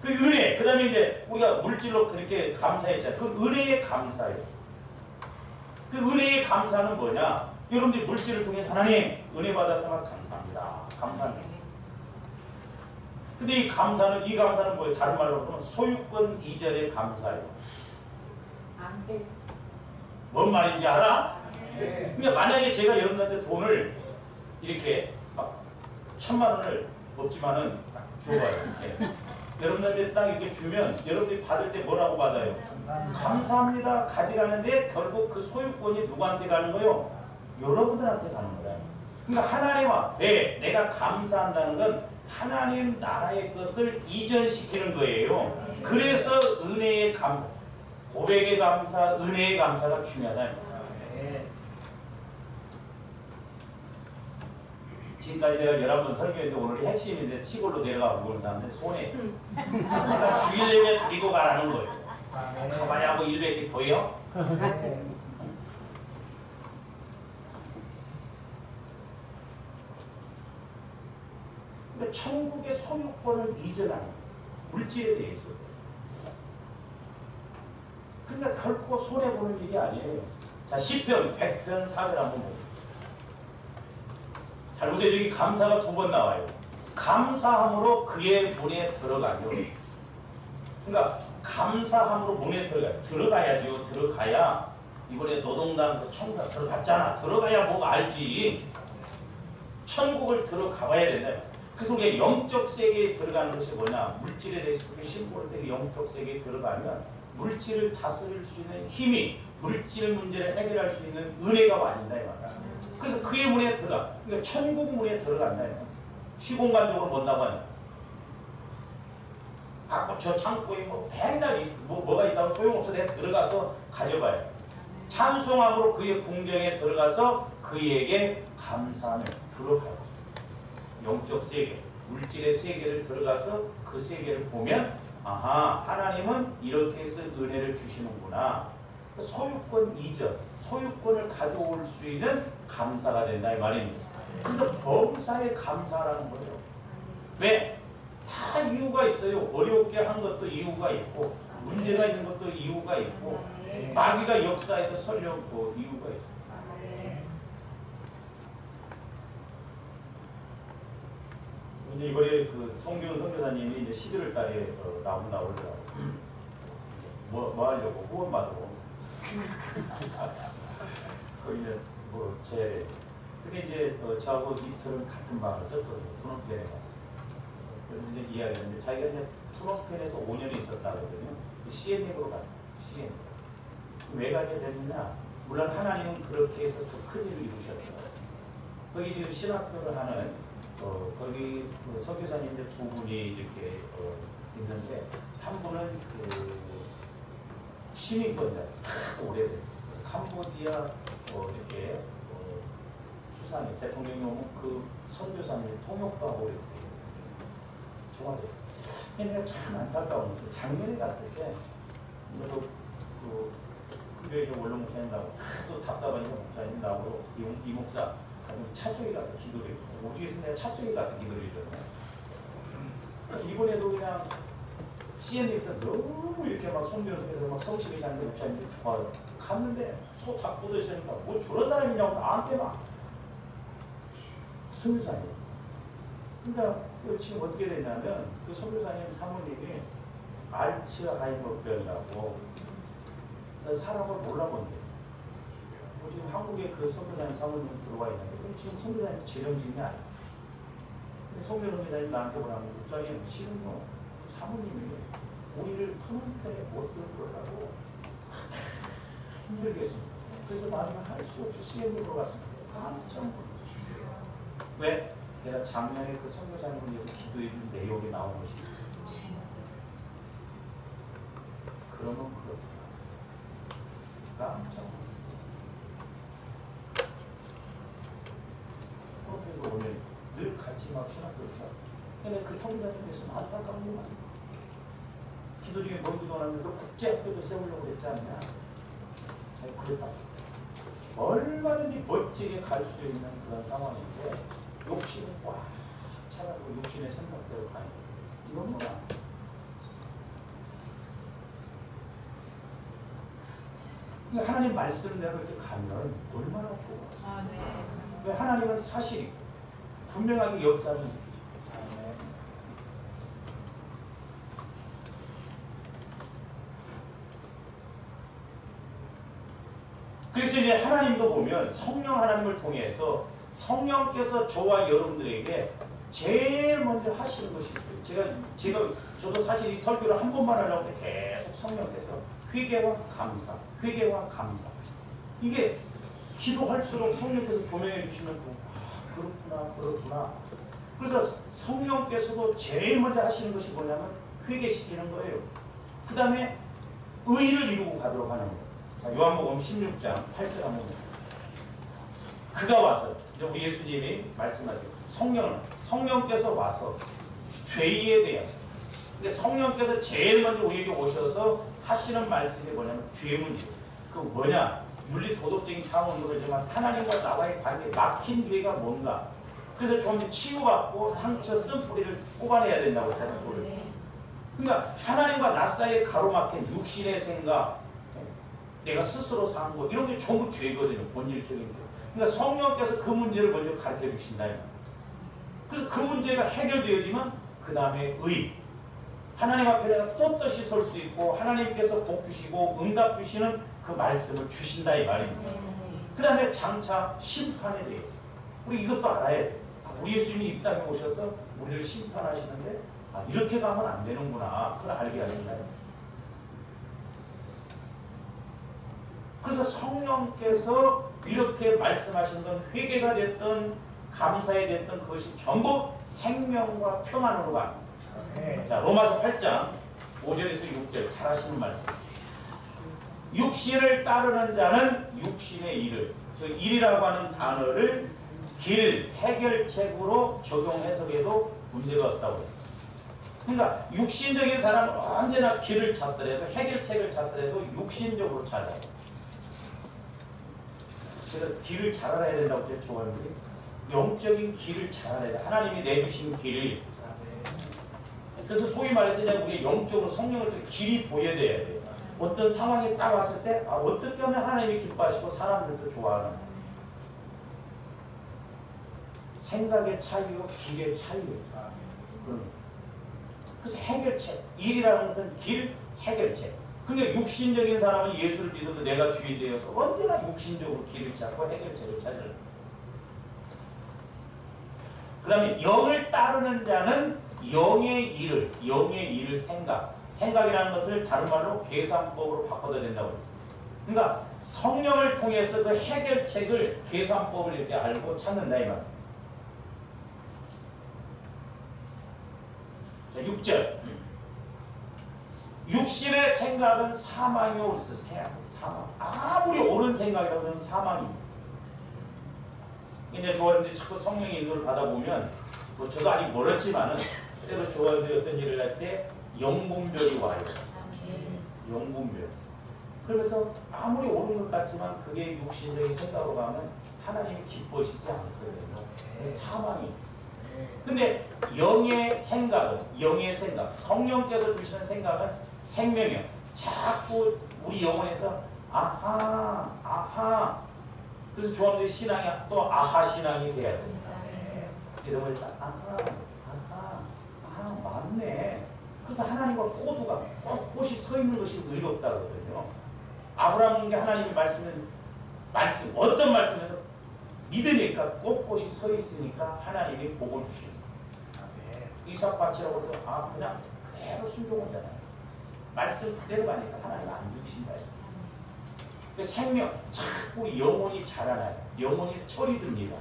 그 은혜, 그 다음에 이제 우리가 물질로 그렇게 감사했잖아요. 그 은혜의 감사예요. 그 은혜의 감사는 뭐냐? 여러분들이 물질을 통해 하나님 은혜 받아서 감사합니다. 감사합니다. 근데 이 감사는 뭐예요? 다른 말로 그러면 소유권 이전의 감사예요. 뭔 말인지 알아? 그러니까 만약에 제가 여러분한테 돈을 이렇게 막 1000만 원을 없지만은 줘봐요. 이렇게. 여러분한테 딱 이렇게 주면 여러분들이 받을 때 뭐라고 받아요? 감사합니다. 가져가는데 결국 그 소유권이 누구한테 가는 거예요? 여러분들한테 가는 거예요. 그러니까 하나님 앞에 내가 감사한다는 건 하나님 나라의 것을 이전시키는 거예요. 그래서 은혜의 감사, 고백의 감사, 은혜의 감사가 중요하다. 지금까지 내가 11번 설교했는데 오늘이 핵심인데 시골로 내려가고 그런 다음에 손에 내가 죽이려면 데리고 가라는 거예요. 가봐야 뭐 100개 더요? 근데 천국의 소유권을 이전하는 물질에 대해서 그러니까 결코 손해보는 일이 아니에요. 자, 10편, 100편, 4편 한번 보세요. 잘 보세요. 여기 감사가 2번 나와요. 감사함으로 그의 문에 들어가요. 그러니까 감사함으로 문에 들어가요. 들어가야죠. 들어가야 이번에 노동당 천국 들어갔잖아. 들어가야 뭐가 알지. 천국을 들어가봐야 된다. 그래서 우리가 영적 세계에 들어가는 것이 뭐냐. 물질에 대해서 그렇게 신고를 되게 영적 세계에 들어가면 물질을 다스릴 수 있는 힘이 물질 문제를 해결할 수 있는 은혜가 와진다 이 말이야. 그래서 그의 문에 들어가. 그러니까 천국 문에 들어간다. 시공간적으로 본다고 하냐. 저 창고에 뭐 맨날 뭐가 있다고 소용없어. 내가 들어가서 가져봐요. 찬송함으로 그의 궁정에 들어가서 그에게 감사하며 들어가요. 영적 세계. 물질의 세계를 들어가서 그 세계를 보면 아하, 하나님은 이렇게 해서 은혜를 주시는구나. 소유권 이전, 소유권을 가져올 수 있는 감사가 된다 이 말입니다. 그래서 범사에 감사라는 거예요. 왜? 다 이유가 있어요. 어렵게 한 것도 이유가 있고 문제가 있는 것도 이유가 있고 마귀가 역사에도 설령고 이유가 있고. 근데 이번에 그 송기훈 선교사님이 이제 11월 달에 나오더라고요. 뭐 하려고 후원 받으러. 그 이제 제 근데 이제 저하고 이틀은 같은 방을 썼거든요. 프놈펜에 갔어요. 그래서 이제 이야기했는데 자기가 이제 프놈펜에서 5년이 있었다거든요. CNF로 갔어요. CNF. 왜 가게 됐느냐? 물론 하나님은 그렇게 해서 큰 일을 이루셨어요. 거기 지금 신학교를 하는 거기 그 선교사님들 두 분이 이렇게 있는데 한 분은 그 시민권자 오래됐어요. 캄보디아 이렇게 수상이 대통령이 오면 그 선교사님 통역하고 이렇게 정말 내가 참 안타까운 것은 작년에 갔을 때 그 교회 원로 목사님 나오고 또 답답하니까 목사님 나오고 이 목사 차 속에 가서 기도를 했고 5주 있으면 내가 차 속에 가서 기도를 했거든요. 이번에도 그냥 CN에서 너무 이렇게 막 송교수에서 막 성실히 사는 목사님들이 좋아요. 갔는데 소 다 뻗으시니까 뭐 저런 사람이냐고 나한테 막 선교사님. 그러니까 지금 어떻게 됐냐면 그 선교사님 사모님이 알츠하이머병이라고 사람을 몰라본대요. 지금 한국에 그 선교사님 사모님 들어와 있는데 지금 선교사님 재정직이 아니에요. 근데 선교사님 나한테 뭐라고 목사님 지금요 사모님이 우리를 프놈펜에 못 들어오려고 힘들겠습니다. 그래서 마지막 할 수 없이 CN으로 갔습니다. 깜짝 놀랐어요. 왜? 내가 작년에 그 선교사님을 위해서 기도해준 내용이 나온 것이 그러면 그렇구나. 깜짝 놀랐어요. 그래서 오늘 늘 같이 막 신학교를 가요. 근데 그 선교사님 대해서 안타까운 게 많아요. 기도 중에 뭘 기도하는데 너 국제학교도 세우려고 그랬지 않냐? 잘 그랬다. 얼마든지 멋지게 갈 수 있는 그런 상황인데 욕심은 꽉 차가지고 욕심의 생각대로 가는 거예요. 이건 뭐야? 하나님 말씀대로 이렇게 가면 얼마나 좋아. 왜 하나님은 사실이고 분명하게 역사를 일으키죠. 그래서 이제 하나님도 보면 성령 하나님을 통해서 성령께서 저와 여러분들에게 제일 먼저 하시는 것이 있어요. 저도 사실 이 설교를 한 번만 하려고 할 때 계속 성령께서 회개와 감사, 회개와 감사. 이게 기도할수록 성령께서 조명해 주시면 그렇구나. 그래서 성령께서도 제일 먼저 하시는 것이 뭐냐면 회개시키는 거예요. 그 다음에 의를 이루고 가도록 하는 거예요. 자, 요한복음 16장 8절 한번 보세요. 그가 와서 이제 우리 예수님이 말씀하죠. 성령께서 와서 죄에 대해서. 근데 성령께서 제일 먼저 우리에게 오셔서 하시는 말씀이 뭐냐면 죄 문제. 그 뭐냐? 윤리 도덕적인 차원으로 그러지만 하나님과 나와의 관계 막힌 죄가 뭔가. 그래서 좀 치유받고 상처 쓴뿌리를 뽑아내야 된다고 했잖아요. 그러니까 하나님과 나 사이에 가로막힌 육신의 생각, 내가 스스로 사는 것 이런 게 전부 죄거든요. 본질적인 죄. 그러니까 성령께서 그 문제를 먼저 가르쳐 주신다. 그래서 그 문제가 해결되어지면 그 다음에 의. 하나님 앞에 내가 떳떳이 설 수 있고 하나님께서 복 주시고 응답 주시는 그 말씀을 주신다 이 말입니다. 그 다음에 장차 심판에 대해서 우리 이것도 알아야 돼. 우리 예수님이 이 땅에 오셔서 우리를 심판하시는데 이렇게 가면 안 되는구나. 그걸 알게 하신다요. 그래서 성령께서 이렇게 말씀하시는 건 회개가 됐든 감사에 됐든 그것이 전부 생명과 평안으로 갑니다. 자, 로마서 8장 5절에서 6절 잘 하시는 말씀. 육신을 따르는 자는 육신의 일을, 저 일이라고 하는 단어를 길, 해결책으로 적용 해석해도 문제가 없다고. 그러니까 육신적인 사람은 언제나 길을 찾더라도 해결책을 찾더라도 육신적으로 찾아요. 그래서 길을 잘 알아야 된다고 제가 좋아하는데 영적인 길을 잘 알아야 돼. 하나님이 내주신 길. 그래서 소위 말해서 그냥 우리 영적으로 성령을 길이 보여져야 돼요. 어떤 상황이 딱 왔을 때 어떻게 하면 하나님이 기뻐하시고 사람들도 좋아하는 생각의 차이요, 길의 차이요. 그래서 해결책, 일이라는 것은 길, 해결책. 그러니까 육신적인 사람은 예수를 믿어도 내가 주인 되어서 언제나 육신적으로 길을 찾고 해결책을 찾으려. 그 다음에 영을 따르는 자는 영의 일을 생각이라는 것을 다른 말로 계산법으로 바꿔야 된다고. 그러니까 성령을 통해서 그 해결책을 계산법을 이렇게 알고 찾는다 이 말. 자, 6절. 육신의 생각은 사망이요. 그래서 사망. 아무리 옳은 생각이라고 하면 사망입니다. 이제 좋아하는데 자꾸 성령의 인도를 받아보면 뭐 저도 아직 멀었지만은 때로 좋아하는데 어떤 일을 할 때 영분별이 와요. 영분별. 그러면서 아무리 옳은 것 같지만 그게 육신적인 생각으로 가면 하나님이 기뻐하시지 않거든요. 사망이. 근데 영의 생각, 성령께서 주시는 생각은 생명이요. 자꾸 우리 영혼에서 아하. 그래서 조합들이 신앙이 또 아하 신앙이 돼야 됩니다. 이름을 딱 맞네. 그래서 하나님과 코드가 꼿꼿이 서 있는 것이 의롭다 그러거든요. 아브라함에게 하나님의 말씀 어떤 말씀에도 믿으니까 꼿꼿이 서 있으니까 하나님이 복을 주시는 거예요. 이삭밭이라고 해도 그냥 그대로 순종하잖아요. 말씀 그대로 가니까 하나님 안 주신다. 생명, 자꾸 영혼이 자라나요. 영혼이 철이 듭니다.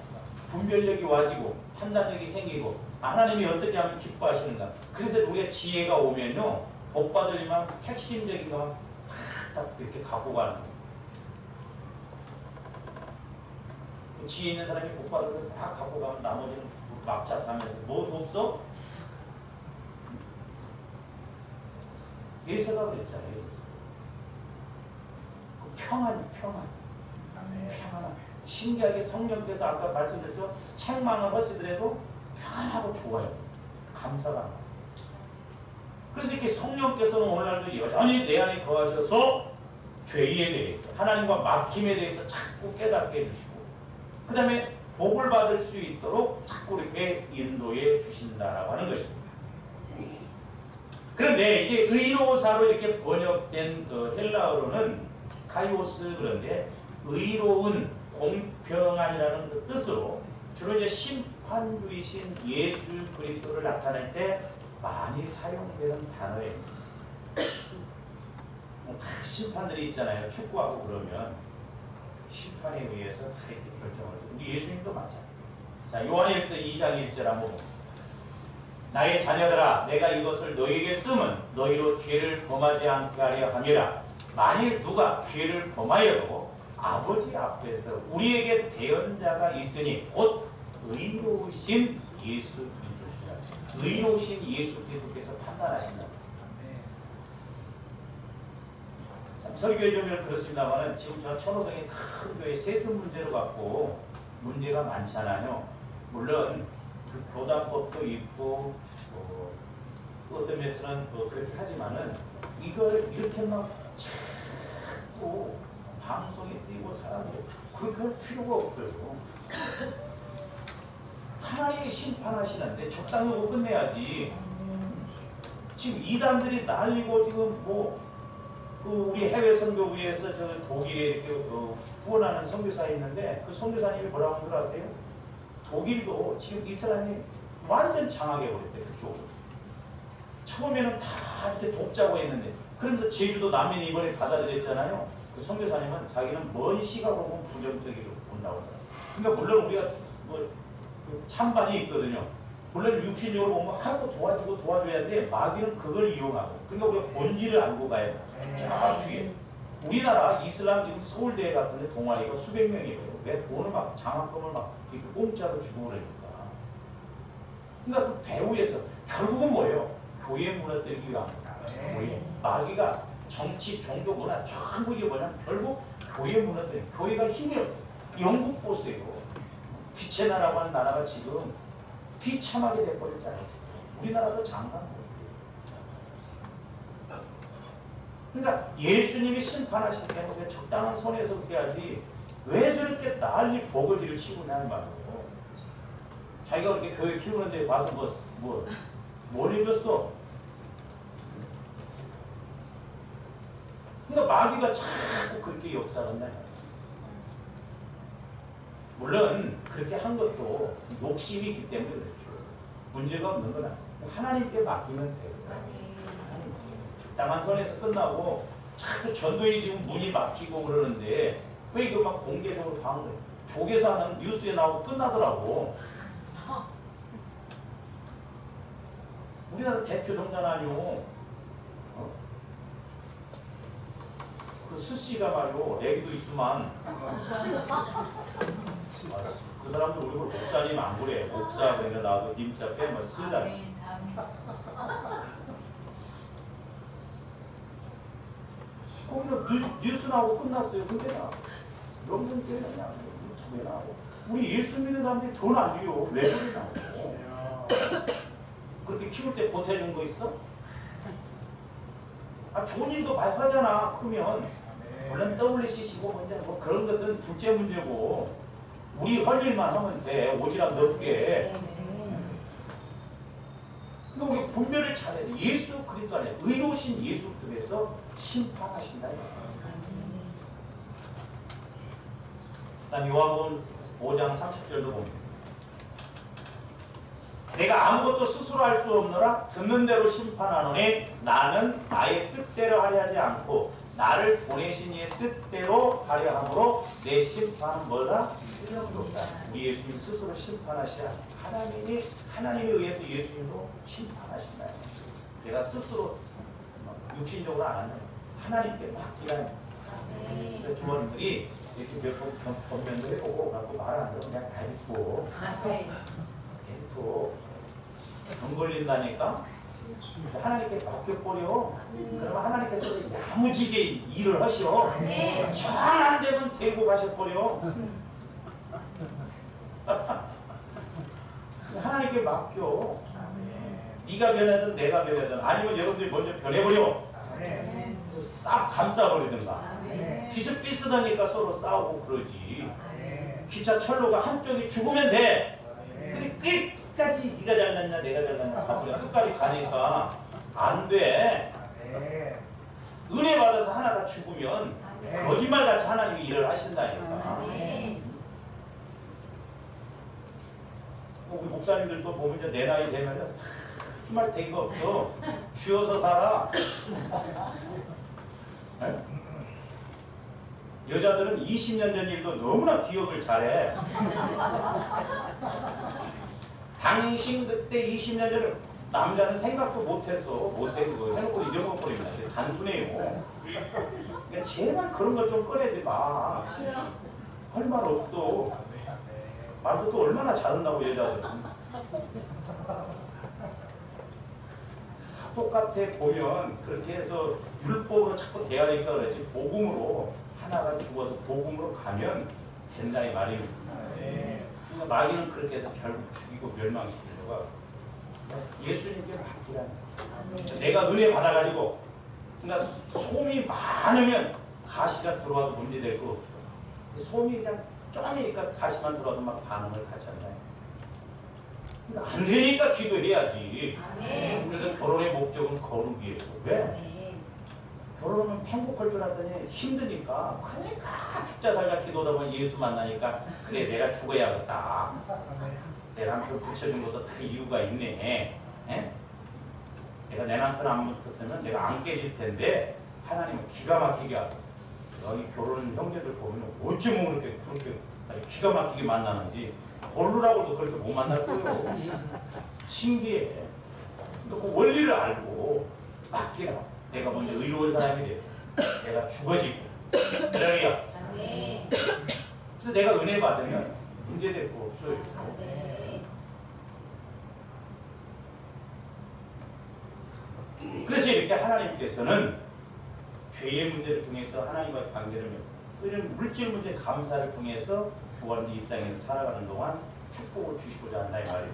분별력이 와지고 판단력이 생기고 하나님이 어떻게 하면 기뻐하시는가. 그래서 우리가 지혜가 오면요 복 받으려면 핵심적인 거 딱 이렇게 갖고 가는 거예요. 지혜 있는 사람이 복 받은 거 싹 갖고 가면 나머지는 막잡하면서 뭐도 없어? 예서가 그랬잖아요. 평안. 신기하게 성령께서 아까 말씀드렸죠. 책망을 하시더라도 편안하고 좋아요. 감사가. 그래서 이렇게 성령께서는 오늘날도 여전히 내 안에 거하셔서 죄에 대해서 하나님과 막힘에 대해서 자꾸 깨닫게 해주시고 그 다음에 복을 받을 수 있도록 자꾸 이렇게 인도해 주신다라고 하는 것입니다. 그런데 이제 의로사로 이렇게 번역된 헬라어로는 카이오스 그런데 의로운 공평한이라는 그 뜻으로 주로 이제 심판주이신 예수 그리스도를 나타낼 때 많이 사용되는 단어예요. 심판들이 있잖아요. 축구하고 그러면 심판에 의해서 다 이렇게 결정을 해서 우리 예수님도 마찬가지예요. 자, 요한일서 2장 1절 한번 봅니다. 나의 자녀들아 내가 이것을 너희에게 쓰면 너희로 죄를 범하지 않게 하려 함이라. 만일 누가 죄를 범하여도 아버지 앞에서 우리에게 대언자가 있으니 곧 의로우신 예수 그리스도시라. 의로우신 예수 그리스도께서 판단하신다. 설교에 좀 그렇습니다만 지금 저 천호동의 큰 교회 세습 문제로 갖고 문제가 많잖아요. 물론 그 교단법도 있고 어떤 면에서는 그렇게 하지만은 이걸 이렇게 막 자꾸 방송에 띄고 사람들이 그렇게 할 필요가 없어요. 하나님이 심판하시는데 적당히 하고 끝내야지. 지금 이단들이 날리고 지금 그 우리 해외 선교부에서 저 독일에 이렇게 후원하는 선교사가 있는데 그 선교사님이 뭐라고 하는 줄 아세요? 독일도 지금 이스라엘이 완전 장악해버렸대. 그쪽으로. 처음에는 다 이렇게 돕자고 했는데 그러면서 제주도 난민이 이번에 받아들였잖아요. 그 선교사님은 자기는 먼 시각으로 보면 부정적으로 본다고 하더라고요. 그러니까 물론 우리가 찬반이 있거든요. 물론 육신적으로 보면 하고 도와줘야 하는데 마귀는 그걸 이용하고 그러니까 우리가 본질을 알고 가야 돼. 정확하게. 우리나라 이슬람 지금 서울대 같은 데 동아리가 수백 명이에요. 왜 돈을 막 장학금을 막 이렇게 공짜로 주고 그러니까. 그러니까 그 배후에서 결국은 뭐예요? 교회 무너뜨리기 위함입니다. 교회. 마귀가 정치, 종교, 문화 전부 이게 뭐냐면 결국 교회 무너뜨리기. 교회가 힘이 없어요. 영국 보세요. 빛의 나라고 하는 나라가 지금 비참하게 돼버렸잖아요. 우리나라도 장관 못해요. 그러니까 예수님이 심판하실 때는 적당한 선에서 해야지 왜 저렇게 난리 버거지를 치고 있냐는 말이에요. 자기가 그렇게 교회 키우는데 가서 뭘 해줬어? 그러니까 마귀가 자꾸 그렇게 역사한다. 물론 그렇게 한 것도 욕심이 있기 때문에 그렇죠. 문제가 없는 건 아니에요. 하나님께 맡기면 돼요. 적당한 선에서 끝나고 자꾸 전도에 지금 문이 막히고 그러는데 왜 이거 막 공개적으로 방을 조개서 하는 뉴스에 나오고 끝나더라고. 우리나라 대표 정당 아니오. 그 수씨가 말이오. 애기도 있지만 그 사람도 우리 목사님 안 그래. 목사 그러면 나도 님자 빼면 쓰자. 거기는 뉴스 나오고 끝났어요. 근데 나 여러분 때문에 유튜브에 나오고 우리 예수 믿는 사람들이 더 난리요. 왜 그래 나오고 그렇게 키울 때 보태준 거 있어? 아 좋은 일도 많이 하잖아. 크면 물론 WCC고 뭐 그런 것들은 둘째 문제고 우리 할 일만 하면 돼. 오지랖 넓게. 그러니까 우리 분별을 잘해야 돼. 예수 그리스도 안에 의로우신 예수 그리스도에서 심판하신다. 그다음 요한복음 5장 30절도 봅니다. 내가 아무것도 스스로 할 수 없노라 듣는 대로 심판하노니 나는 나의 뜻대로 하려 하지 않고 나를 보내신 이의 뜻대로 하려 함으로 내 심판은 뭐라? 의롭다. 우리 예수님 스스로 심판하시라. 하나님에 의해서 예수님도 심판하신다. 제가 스스로 육신적으로 안 하는 하나님께 맡기라는 거예요. 주머니들이 이렇게 몇 번 변면도 해보고 갖고 말 안 들으면 그냥 놔두고 병 걸린다니까 하나님께 맡겨버려. 그러면 하나님께서 야무지게 일을 하셔. 정 안 되면 데리고 가셔버려. 하나님께 맡겨. 네가 변하든 내가 변하든 아니면 여러분들이 먼저 변해버려. 싹 감싸버리든가. 비슷비슷하니까 서로 싸우고 그러지. 기차 철로가 한쪽이 죽으면 돼. 근데 끝까지 네가 잘났냐 내가 잘났냐 끝까지 가니까 안 돼. 은혜 받아서 하나가 죽으면 거짓말같이 하나님이 일을 하신다니까. 우리 목사님들도 보면 이제 내 나이 되면은 힘할 데가 없어. 쥐어서 살아. 네? 여자들은 20년 전 일도 너무나 기억을 잘해. 당신 그때 20년 전에 남자는 생각도 못했어. 못해 그거 해놓고 잊어버립니다. 단순해요. 그러니까 제발 그런 걸 좀 꺼내지 마. 할 말 없어. 말도 또 얼마나 잘한다고 여자들은. 똑같아 보면 그렇게 해서 율법으로 자꾸 돼야 되니까 그러지. 복음으로 하나가 죽어서 복음으로 가면 된다 이 말입니다. 그러니까 마귀는 그렇게 해서 결국 죽이고 멸망시키려고 예수님께 맡기라는 거예요. 내가 은혜 받아가지고 그러니까 솜이 많으면 가시가 들어와도 문제될 거 없어. 솜이 그냥 쪼매니까 가시만 들어와도 막 반응을 갖잖아요. 그러니까 안 되니까 기도해야지. 그래서 결혼의 목적은 거룩이에요. 왜? 결혼하면 행복할 줄 알았더니 힘드니까. 그러니까 죽자 살자 기도하다 보면 예수 만나니까 그래 내가 죽어야겠다. 내 남편 붙여준 것도 다 이유가 있네. 에? 내가 내 남편 안 붙었으면 내가 안 깨질 텐데 하나님은 기가 막히게 하고 여기 결혼한 형제들 보면 어쩌면 그렇게 기가 막히게 만나는지 골루라고도 그렇게 못 만날 거예요. 신기해. 그 원리를 알고 맡기라. 내가 먼저 의로운 사람이 돼. 내가 죽어지고. 그러니까. 그래서 내가 은혜 받으면 문제될 거 없어요. 우리에게 하나님께서는 죄의 문제를 통해서 하나님과의 관계를 맺고 이런 물질 문제 감사를 통해서 주원이 이 땅에서 살아가는 동안 축복을 주시고자 한다 이 말이에요.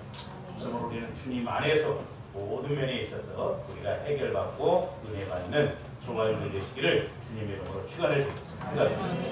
그러면 우리는 주님 안에서 모든 면에 있어서 우리가 해결받고 은혜 받는 저와 여러분이 되시기를 주님의 이름으로 축원을 드립니다.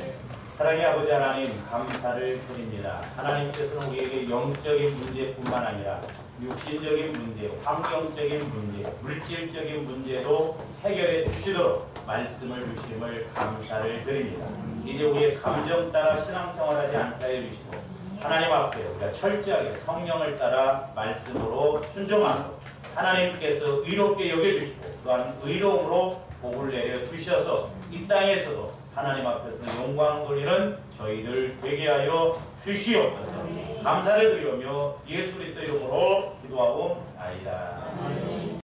사랑의 아버지 하나님 감사를 드립니다. 하나님께서는 우리에게 영적인 문제뿐만 아니라 육신적인 문제, 환경적인 문제, 물질적인 문제도 해결해 주시도록 말씀을 주심을 감사를 드립니다. 이제 우리의 감정 따라 신앙생활하지 않게 해주시고 하나님 앞에 우리가 철저하게 성령을 따라 말씀으로 순종하고 하나님께서 의롭게 여겨주시고 또한 의로움으로 복을 내려 주셔서 이 땅에서도 하나님 앞에서 영광 돌리는 저희들 되게 하여 주시옵소서. 감사를 드리며 예수 그리스도 이름으로 기도하고 아이다.